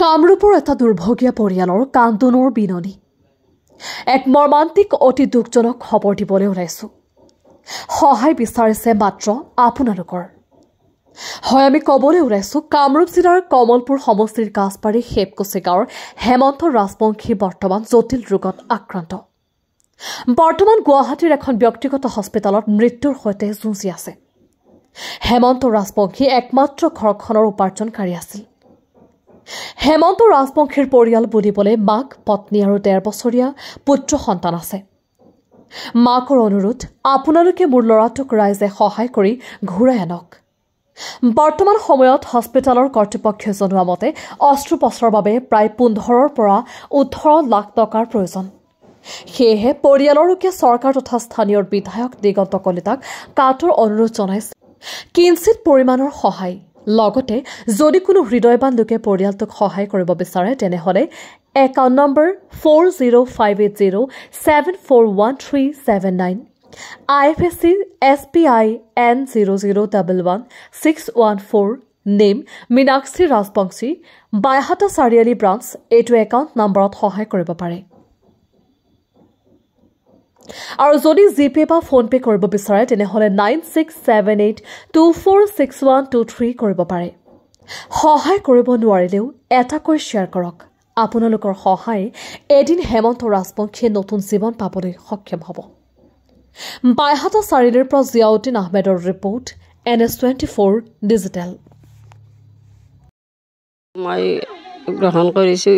কামৰূপৰ এটা দুৰ্ভগীয়া পৰিয়ালৰ কান্দোনৰ বিননি এক মৰ্মান্তিক অতি দুখজনক খবৰ দিবলৈ ওলাইছো সহায় বিচাৰিছে মাত্ৰ আপোনালোকৰ হয় আমি ক'বলৈ ওলাইছো কামৰূপ জিলাৰ কমলপুৰ সমষ্টিৰ কাছপাৰী হেপকুচি গাঁৱৰ হেমন্ত ৰাজবংশী বৰ্তমান জটিল ৰোগত আক্ৰান্ত বৰ্তমান গুৱাহাটীৰ এখন ব্যক্তিগত হস্পিটেলত মৃত্যুৰ সৈতে যুঁজি আছে হেমন্ত ৰাজবংশী একমাত্ৰ ঘৰখনৰ উপাৰ্জনকাৰী আছিল হেমন্ত ৰাজবংশীৰ পৰিয়াল বুলিবলৈ মাক পত্নী আৰু ১.৫ বছৰীয়া পুত্ৰ সন্তান আছে মাকৰ অনুৰোধ আপোনালোকে মোৰ ল'ৰাটোক ৰাইজে সহায় কৰি ঘূৰাই আনক বৰ্তমান সময়ত হস্পিটেলৰ কৰ্তৃপক্ষই জনোৱা মতে অস্ত্ৰোপচাৰৰ বাবে প্ৰায় ১৫ৰ পৰা ১৮ লাখ টকাৰ প্ৰয়োজন সেয়েহে পৰিয়ালৰ লোকে চৰকাৰ তথা স্থানীয় বিধায়ক দিগন্ত কলিতাক কাটৰ অনুৰোধ জনাইছে কিঞ্চিত পৰিমাণৰ সহায় লগতে যদি কোনো হৃদয়বান লোকে পৰিয়ালটোক সহায় কৰিব বিচাৰে তেনেহলে account number 4058074139 IFSC SBI N0011614 name Meenakshi Rajbongshi Baihata Chariali branch এইটো একাউণ্ট নম্বৰত সহায় কৰিব পাৰে আৰু যদি জিপে বা ফোনপে কৰিব বিচাৰে তেনেহলে 9678246123 কৰিব পাৰে সহায় কৰিব নোৱাৰিলেও এটাকৈ শ্বেয়াৰ কৰক আপোনালোকৰ সহায় এদিন হেমন্ত ৰাজবংশীয়ে নতুন জীৱন পাবলৈ সক্ষম হ'ব বাইহাটা চাৰিআলিৰ পৰা জিয়াউদ্দিন আহমেদৰ ৰিপৰ্ট NS24 ডিজিটেল মই গ্ৰহণ কৰিছোঁ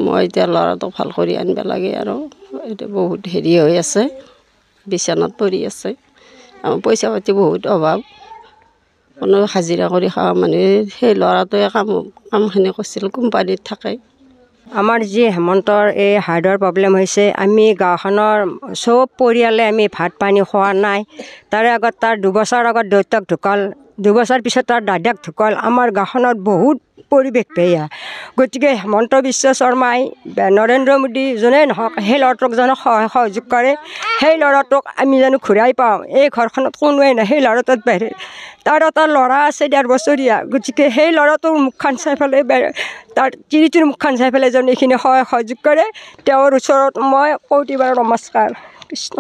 মই এতিয়া ল'ৰাটোক ভাল কৰি আনিব লাগে আৰু এটা বহুত হেৰি হৈ আছে বিছনাত পৰি আছে পইচা পাতি বহুত অভাৱ কোনো হাজিৰা কৰি খাওয়া মানুহে সেই ল'ৰাটোৱে কামখিনি কৰিছিল কোম্পানীত থাকে আমাৰ যি হেমন্তৰ এই হাৰ্টৰ প্ৰব্লেম হৈছে আমি গাঁওখনৰ চব পৰিয়ালে আমি ভাত পানী খোৱা নাই তাৰে আগত তাৰ 2 বছৰ আগত দেউতাক ঢুকাল 2 বছৰ পিছত তাৰ দাদাক ঢুকাল আমাৰ গাঁওখনত বহুত পৰিৱেশ বেয়া গতিকে হেমন্ত বিশ্ব শৰ্মাই নৰেন্দ্ৰ মোদী যোনে নহওক সেই ল'ৰাটোক যেন সহযোগ কৰে সেই ল'ৰাটোক আমি যেন ঘূৰাই পাওঁ এই ঘৰখনত কোনোৱে নাই সেই ল'ৰাটোত বাহিৰে তাৰ এটা ল'ৰা আছে 1.5 বছৰীয়া গতিকে সেই ল'ৰাটোৰ মুখখন চাই পেলাই তাৰ তিৰিটোৰ মুখখন চাই পেলাই যেন এইখিনি সহযোগ কৰে তেওঁৰ ওচৰত মই কোটিবাৰ নমস্কাৰ কৃষ্ণ